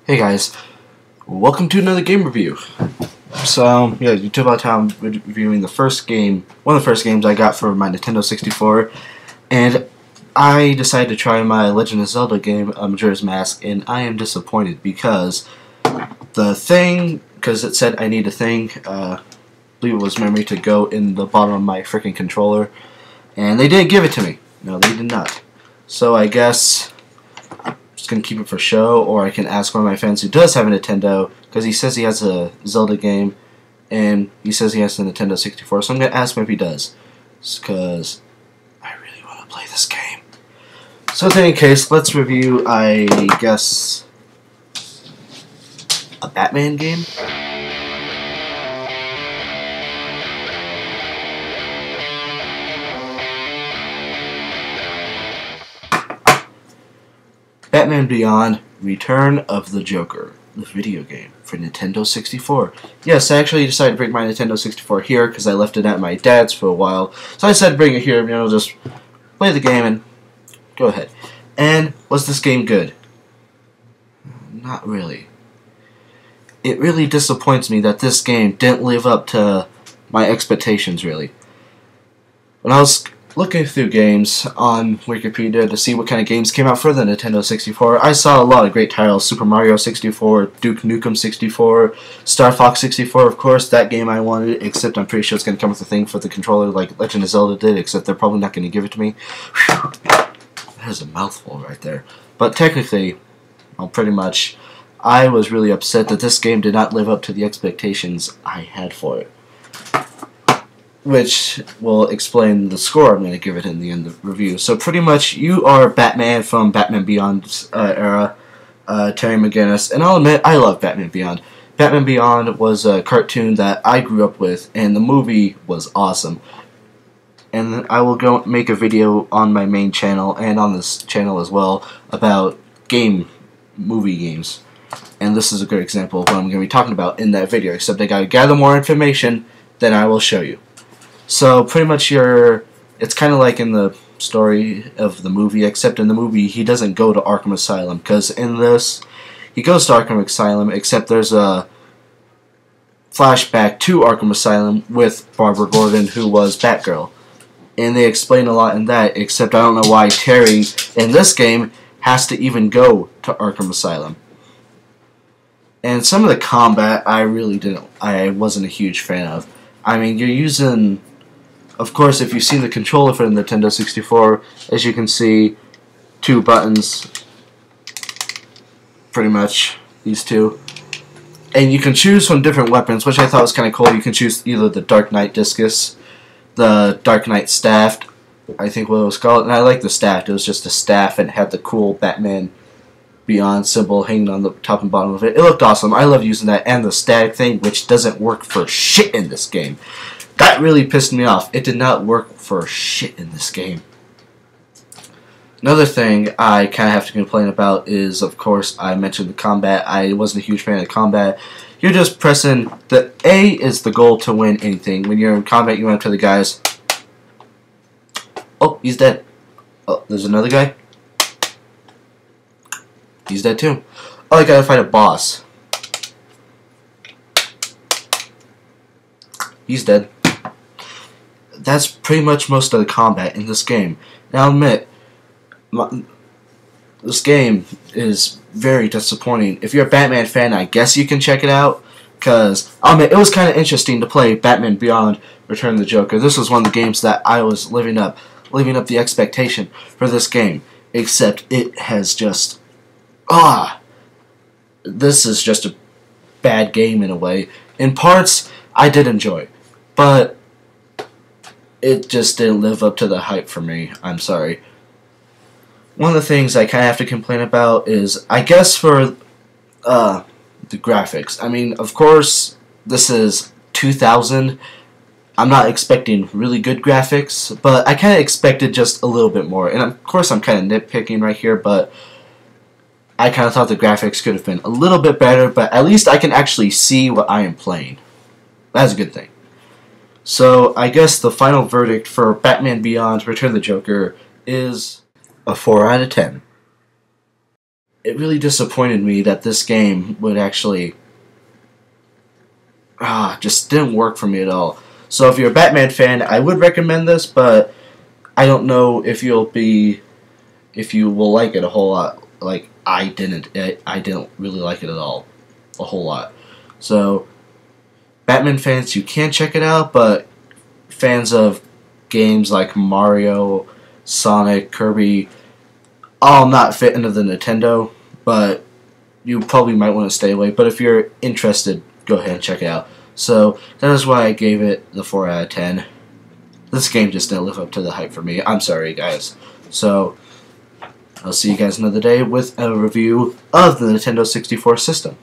Hey guys, welcome to another game review. So, yeah, you took about time reviewing the first game, one of the first games I got for my Nintendo 64, and I decided to try my Legend of Zelda game, Majora's Mask, and I am disappointed because it said I need a thing, I believe it was memory to go in the bottom of my freaking controller, and they didn't give it to me. No, they did not. So I guess going to keep it for show, or I can ask one of my friends who does have a Nintendo, because he says he has a Zelda game, and he says he has a Nintendo 64, so I'm going to ask him if he does, because I really want to play this game. So in any case, let's review, I guess, a Batman game? Batman Beyond: Return of the Joker, the video game for Nintendo 64. Yes, I actually decided to bring my Nintendo 64 here because I left it at my dad's for a while. So I decided to bring it here, just play the game and go ahead. And was this game good? Not really. It really disappoints me that this game didn't live up to my expectations, really. When I was looking through games on Wikipedia to see what kind of games came out for the Nintendo 64, I saw a lot of great titles. Super Mario 64, Duke Nukem 64, Star Fox 64, of course, that game I wanted, except I'm pretty sure it's going to come with a thing for the controller like Legend of Zelda did, except they're probably not going to give it to me. Whew. That is a mouthful right there. But technically, well, pretty much, I was really upset that this game did not live up to the expectations I had for it, which will explain the score I'm going to give it in the end of the review. So pretty much, you are Batman from Batman Beyond's era, Terry McGinnis, and I'll admit, I love Batman Beyond. Batman Beyond was a cartoon that I grew up with, and the movie was awesome. And I will go make a video on my main channel, and on this channel as well, about movie games. And this is a good example of what I'm going to be talking about in that video, except I gotta gather more information, then I will show you. So pretty much it's kind of like in the story of the movie, except in the movie he doesn't go to Arkham Asylum, because in this he goes to Arkham Asylum, except there's a flashback to Arkham Asylum with Barbara Gordon, who was Batgirl. And they explain a lot in that, except I don't know why Terry in this game has to even go to Arkham Asylum. And some of the combat I wasn't a huge fan of. I mean, you're using, of course, if you've seen the controller for the Nintendo 64, as you can see, two buttons, pretty much, these two. And you can choose from different weapons, which I thought was kind of cool. You can choose either the Dark Knight Discus, the Dark Knight Staff, I think what it was called, and I like the staff. It was just a staff and had the cool Batman Beyond symbol hanging on the top and bottom of it. It looked awesome. I love using that, and the static thing, which doesn't work for shit in this game. That really pissed me off. It did not work for shit in this game. Another thing I kind of have to complain about is, of course, I mentioned the combat. I wasn't a huge fan of the combat. You're just pressing, the A is the goal to win anything. When you're in combat, you run up to the guys. Oh, he's dead. Oh, there's another guy. He's dead too. Oh, I gotta fight a boss. He's dead. That's pretty much most of the combat in this game. Now, I'll admit, this game is very disappointing. If you're a Batman fan, I guess you can check it out, because I'll admit, it was kind of interesting to play Batman Beyond: Return of the Joker. This was one of the games that I was living up the expectation for this game, except it has just, this is just a bad game in a way. In parts, I did enjoy, but it just didn't live up to the hype for me. I'm sorry. One of the things I kind of have to complain about is, I guess, for the graphics. I mean, of course, this is 2000. I'm not expecting really good graphics, but I kind of expected just a little bit more. And of course, I'm kind of nitpicking right here, but I kind of thought the graphics could have been a little bit better, but at least I can actually see what I am playing. That's a good thing. So, I guess the final verdict for Batman Beyond: Return of the Joker is a 4 out of 10. it really disappointed me that this game would actually just didn't work for me at all. So if you're a Batman fan, I would recommend this, but I don't know if you will like it a whole lot. Like I didn't really like it at all, a whole lot. So Batman fans, you can check it out, but fans of games like Mario, Sonic, Kirby, all not fit into the Nintendo, but you probably might want to stay away. But if you're interested, go ahead and check it out. So that is why I gave it the 4 out of 10. This game just didn't live up to the hype for me. I'm sorry, guys. So I'll see you guys another day with a review of the Nintendo 64 system.